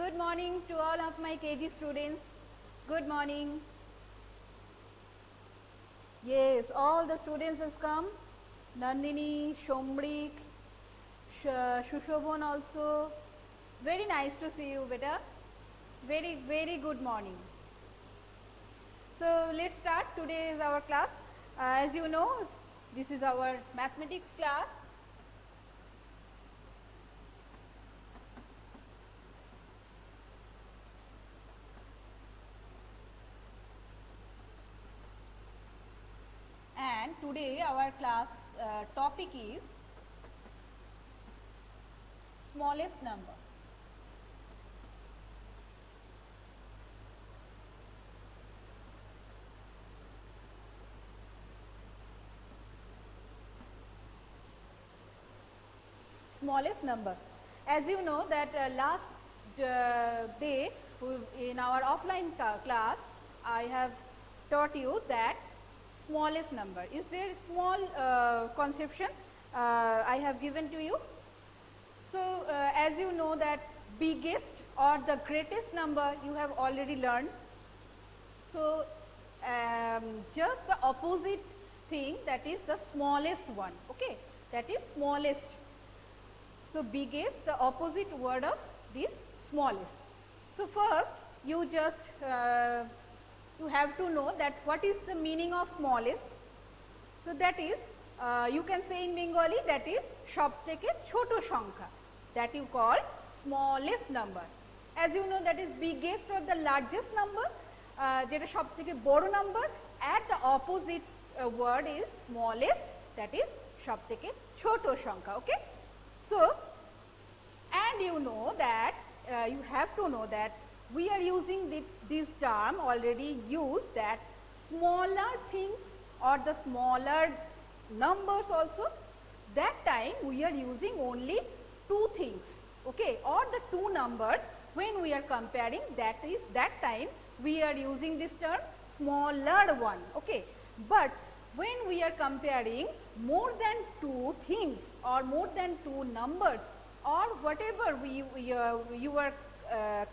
good morning to all of my KG students. Good morning. Yes, all the students has come. Nandini, Shomrik, Shushobhan also. Very nice to see you, beta. Very good morning. So let's start. Today is our class. As you know, this is our mathematics class. And today our class topic is smallest number. Smallest number. As you know that last day in our offline class, I have taught you that smallest number. Is there small conception I have given to you? So, as you know that biggest or the greatest number you have already learned. So, just the opposite thing, that is the smallest one, okay, that is smallest. So, biggest, the opposite word of this smallest. So, first you just you have to know that what is the meaning of smallest. So, that is you can say in Bengali, that is shobtheke choto সংখ্যা, that you call smallest number. As you know, that is biggest or the largest number, যেটা সবথেকে বড় number, and the opposite word is smallest, that is সবথেকে ছোট সংখ্যা, okay. So, and you know that you have to know that we are using this term already used, that smaller things or the smaller numbers also, that time we are using only two things, okay, or the two numbers when we are comparing, that is that time we are using this term smaller one, okay. But when we are comparing more than two things or more than two numbers or whatever you are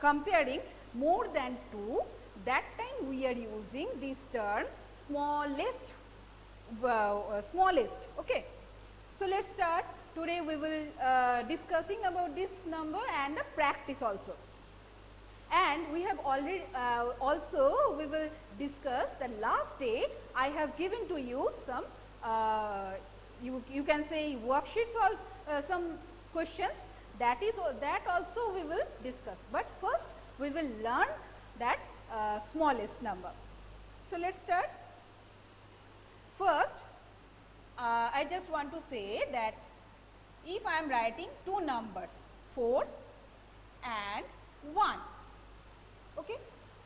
comparing more than two, that time we are using this term smallest, smallest, okay. So, let us start. Today we will discussing about this number and the practice also. And we have already also we will discuss the last day I have given to you some you can say worksheets or some questions, that is that also we will discuss. But first we will learn that smallest number. So, let us start. First I just want to say that if I am writing two numbers 4 and 1, okay.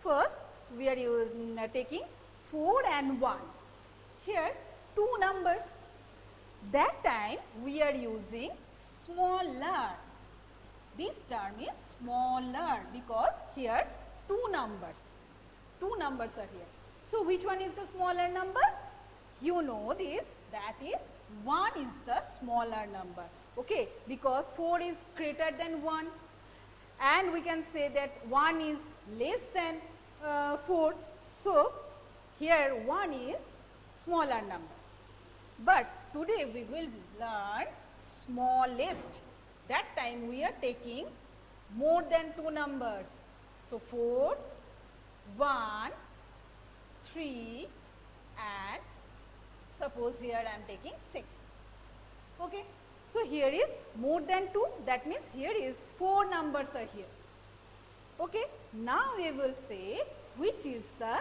First we are taking 4 and 1. Here two numbers, that time we are using smaller. This term is smaller because here two numbers are here. So, which one is the smaller number? You know this, that is 1 is the smaller number, okay, because 4 is greater than 1 and we can say that 1 is less than 4. So, here 1 is smaller number. But today we will learn smallest. That time we are taking more than two numbers. So, 4, 1, 3 and suppose here I am taking 6, okay. So, here is more than 2, that means here is 4 numbers are here, okay. Now, we will say which is the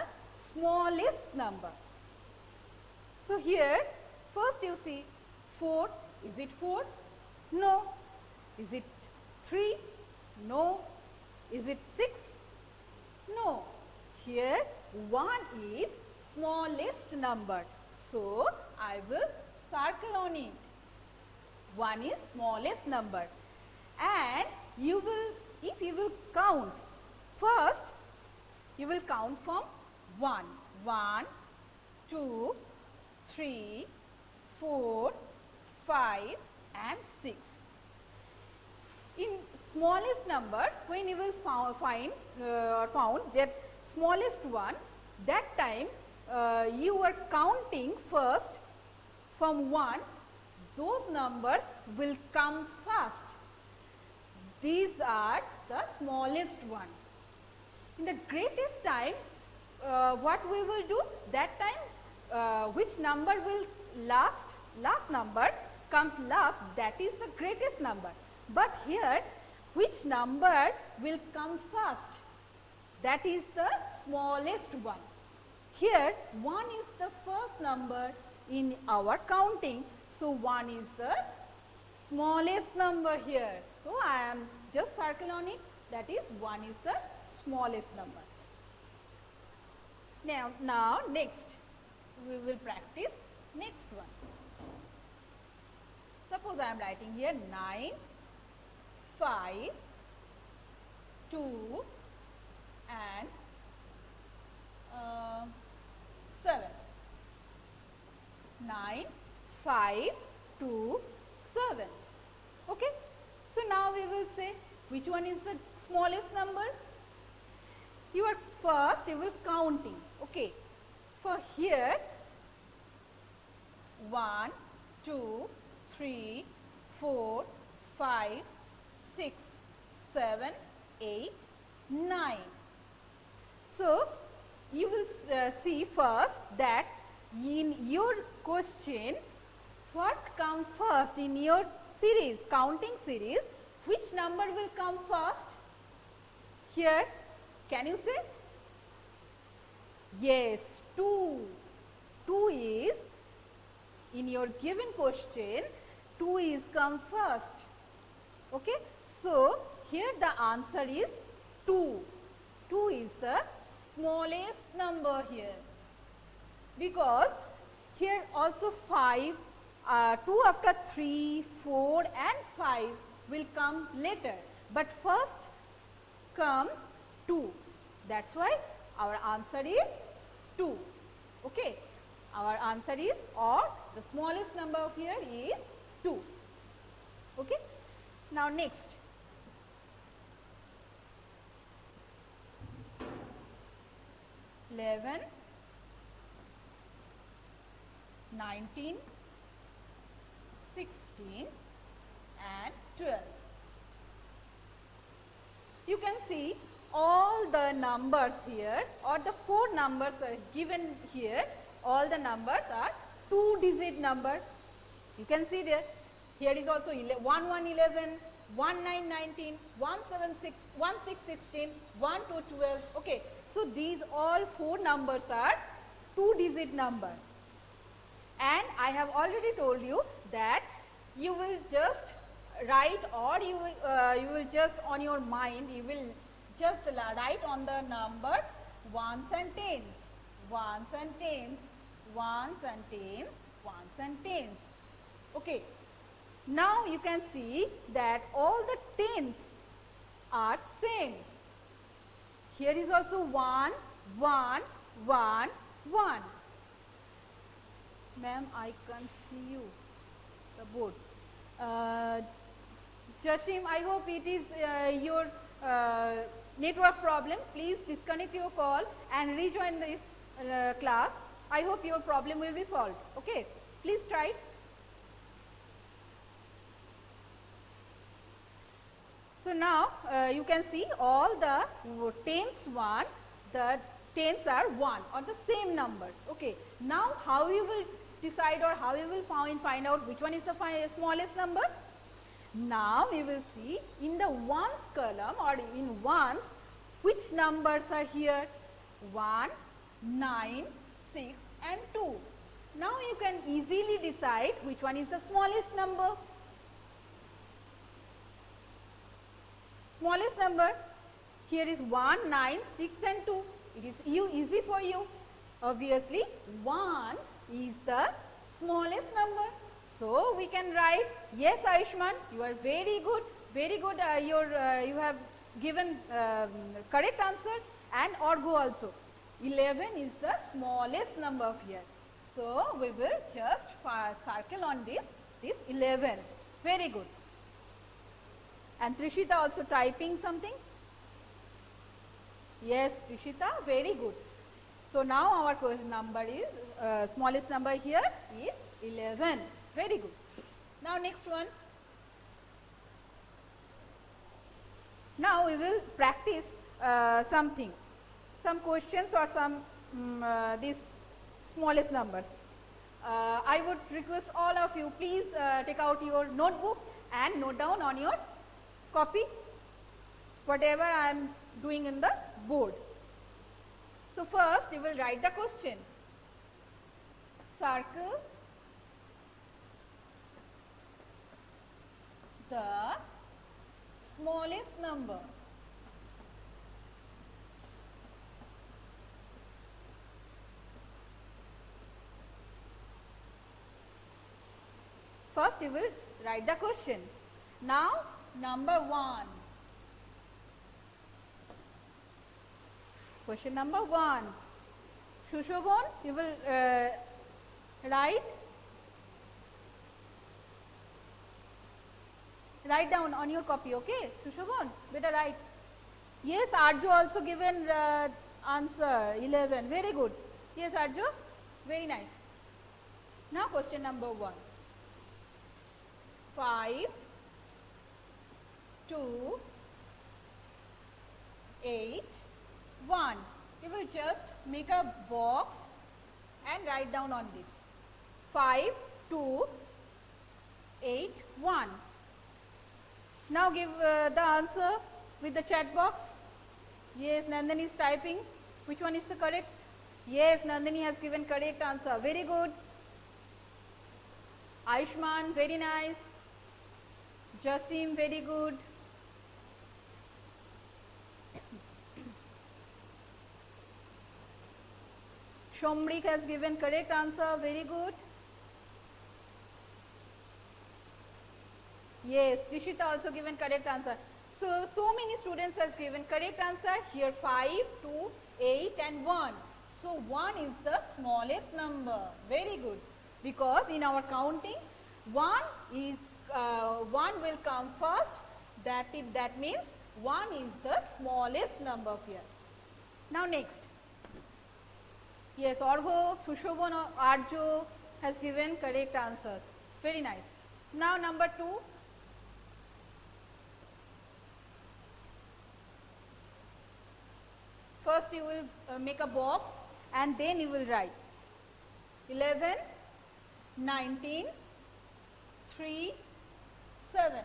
smallest number. So, here first you see 4, is it 4? No. Is it 3? No. Is it 6? No. Here 1 is smallest number. So, I will circle on it. 1 is smallest number, and you will, if you will count, first you will count from 1, 1, 2, 3, 4, 5 and 6. In smallest number, when you will find or found that smallest one, that time you are counting first from 1, those numbers will come first. These are the smallest one. In the greatest time, what we will do, that time which number will last number comes last, that is the greatest number. But here which number will come first, that is the smallest one. Here 1 is the first number in our counting, so 1 is the smallest number here. So I am just circle on it, that is 1 is the smallest number. Now next we will practice next one. Suppose I am writing here 9, 5, 2 and 7. 9, 5, 2, 7. Okay. So now we will say which one is the smallest number. You are first, you will counting. Okay. For here 1, 2, 3, 4, 5, 6, 7, 8, 9. So you will see first that in your question, what comes first in your series, counting series, which number will come first? Here, can you say? Yes, 2. 2 is, in your given question, 2 is come first. Okay. So here the answer is 2. 2 is the smallest number here, because here also 5, 2 after 3, 4 and 5 will come later, but first come 2. That's why our answer is 2. Okay. Our answer is, or the smallest number of here is 2. Okay. Now next. (11), 19, 16 and 12. You can see all the numbers here, or the 4 numbers are given here. All the numbers are 2-digit number. You can see there. Here is also 1, 1, 11, 1, 9, 19, 1, 7, 6, 1, 6, 16, 1, 2, 12. Okay. So these all 4 numbers are 2-digit number. And I have already told you that you will just write, or you will just on your mind, you will just write on the number ones and tens, ones and tens, ones and tens, ones and tens. Okay. Now you can see that all the tens are same. Here is also 1, 1, 1, 1. Ma'am, I can't see you, the board. Jasim, I hope it is your network problem. Please disconnect your call and rejoin this class. I hope your problem will be solved. Okay, please try. So now you can see all the tens 1, the tens are 1 or the same numbers. Okay. Now how you will decide, or how you will find out which one is the smallest number? Now we will see in the ones column, or in ones, which numbers are here? 1, 9, 6 and 2. Now you can easily decide which one is the smallest number. Smallest number here is 1, 9, 6 and 2. It is easy for you. Obviously 1 is the smallest number. So we can write, yes Ayushman, you are very good, you have given correct answer, and Orgo also. 11 is the smallest number of here. So we will just circle on this 11. Very good. And Trishita also typing something. Yes, Trishita, very good. So now our number is, smallest number here is 11. Very good. Now next one. Now we will practice something, some questions or some these smallest numbers. I would request all of you, please take out your notebook and note down on your copy whatever I am doing in the board. So first you will write the question. Circle the smallest number. First you will write the question. Now number 1. Question number 1. Sushobon, you will write down on your copy, okay? Sushobon, better write. Yes, Arjo also given answer 11. Very good. Yes, Arjo, very nice. Now question number 1. 5, 2, 8, 1. You will just make a box and write down on this. 5, 2, 8, 1. Now give the answer with the chat box. Yes, Nandini is typing. Which one is the correct? Yes, Nandini has given correct answer. Very good. Ayushman, very nice. Jasim, very good. Shomrik has given correct answer. Very good. Yes, Trishita also given correct answer. So many students has given correct answer. Here 5, 2, 8 and 1. So 1 is the smallest number. Very good. Because in our counting, 1 will come first. That means 1 is the smallest number here. Now next. Yes, Orho, Sushobon, Arjo has given correct answers. Very nice. Now number 2. First you will make a box and then you will write 11, 19, 3, 7.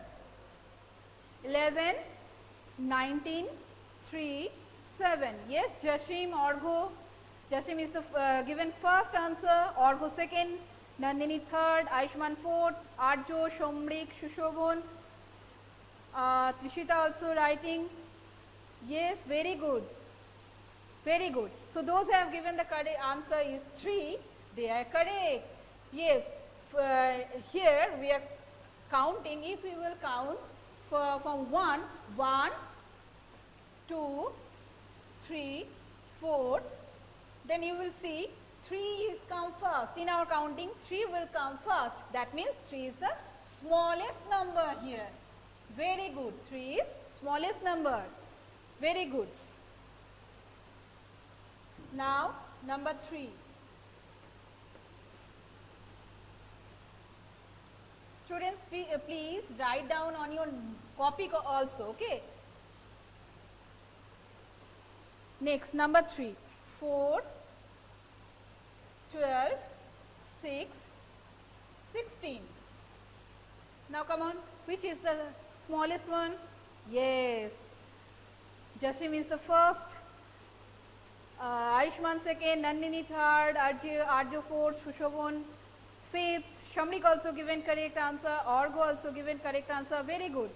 11, 19, 3, 7. Yes, Jasim, Orgo. Jasim is the given first answer, Orgo second, Nandini third, Aishman fourth, Arjo, Shomrik, Shushobon, Trishita also writing. Yes, very good. Very good. So those who have given the correct answer is 3. They are correct. Yes, here we are counting. If we will count from 1, 1, 2, 3, 4, then you will see 3 is come first. In our counting, 3 will come first. That means 3 is the smallest number here. Very good. 3 is smallest number. Very good. Now number 3. Students, please write down on your copy also, okay? Next, number 3. 4, 12, 6, 16. Now come on, which is the smallest one? Yes, Jasim is the first, Aishman second, Nandini third, Arjo fourth, Shushobon fifth, Shamrik also given correct answer, Orgo also given correct answer. Very good.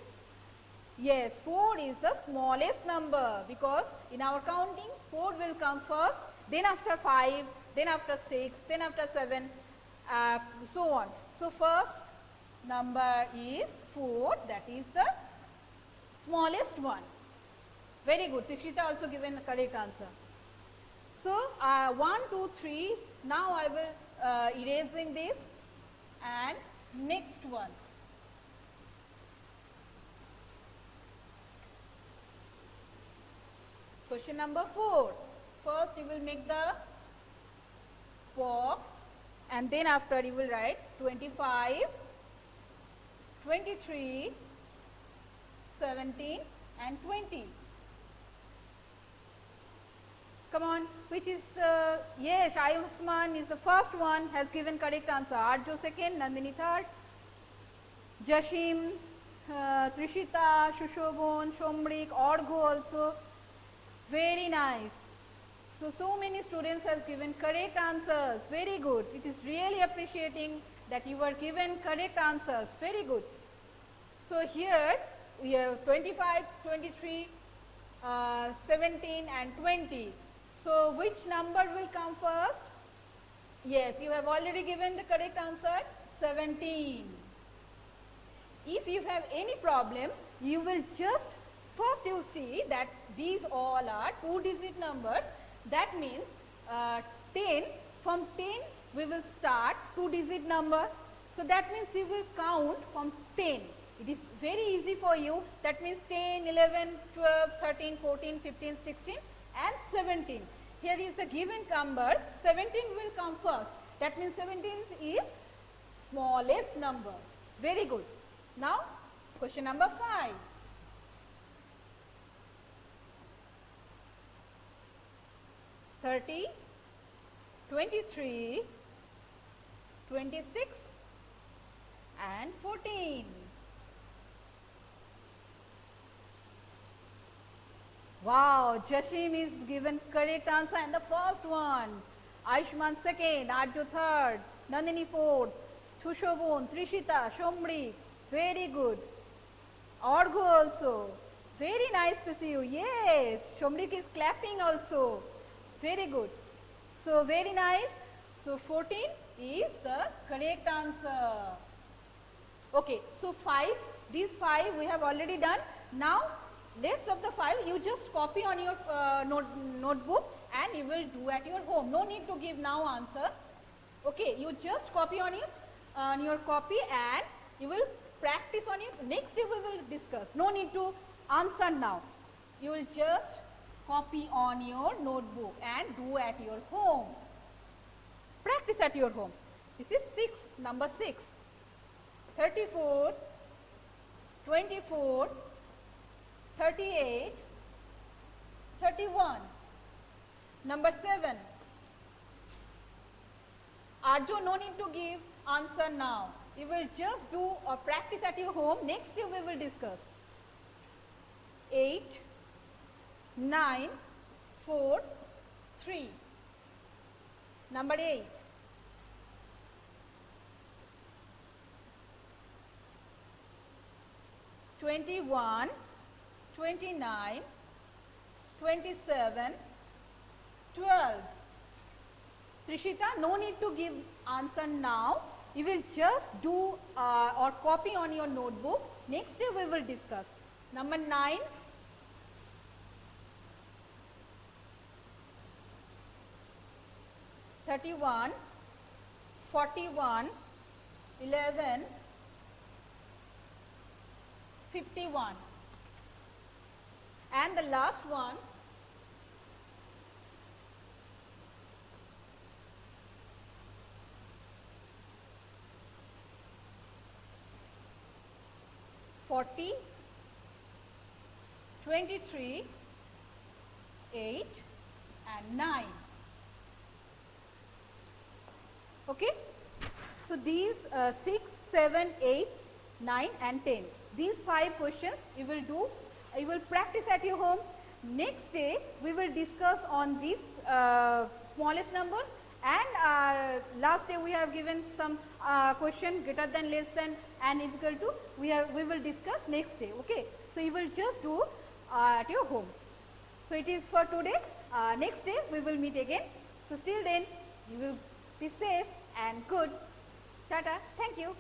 Yes, 4 is the smallest number because in our counting 4 will come first, then after 5, then after 6, then after 7, so on. So first number is 4, that is the smallest one. Very good. Tishita also given the correct answer. So 1, 2, 3. Now I will erasing this and next one. Question number 4. First you will make the box and then after you will write 25, 23, 17 and 20. Come on, which is yes, Ayushman is the first one, has given correct answer. Arjo second, Nandini third, Jashim, Trishita, Shushobon, Shomrik, Orgo also. Very nice. So many students has given correct answers. Very good. It is really appreciating that you were given correct answers. Very good. So here we have 25, 23, 17 and 20. So which number will come first? Yes, you have already given the correct answer, 17. If you have any problem, you will just first you see that these all are 2-digit numbers. That means 10, from 10 we will start 2-digit number. So that means you will count from 10. It is very easy for you. That means 10, 11, 12, 13, 14, 15, 16 and 17. Here is the given numbers. 17 will come first. That means 17 is smallest number. Very good. Now question number 5. "30, 23, 26 and 14. Wow, Jashim is given correct answer and the first one. Aishman second, Arju third, Nandini fourth, Sushobon, Trishita, Shomri. Very good. Orgo also. Very nice to see you. Yes, Shomrik is clapping also. Very good. So very nice. So 14 is the correct answer. Okay, so 5, these 5 we have already done. Now rest of the 5 you just copy on your notebook and you will do at your home. No need to give now answer. Okay, you just copy on your copy and you will practice on it. Next day we will discuss. No need to answer now. You will just copy on your notebook and do at your home. Practice at your home. This is 6, number 6. 34, 24, 38, 31. Number 7. Arjo, no need to give answer now. You will just do or practice at your home. Next day we will discuss. 8, 9, 4, 3. Number 8. 21, 29, 27, 12. Trishita, no need to give answer now. You will just do or copy on your notebook. Next day we will discuss. Number 9. 31, 41, 11, 51. And the last one, 40, 23, 8 and 9. Okay. So these 6, 7, 8, 9 and 10. These 5 questions you will do, you will practice at your home. Next day we will discuss on these smallest numbers, and last day we have given some question greater than, less than and is equal to, we will discuss next day. Okay. So you will just do at your home. So it is for today. Next day we will meet again. So till then you will be safe and good. Tata. Thank you.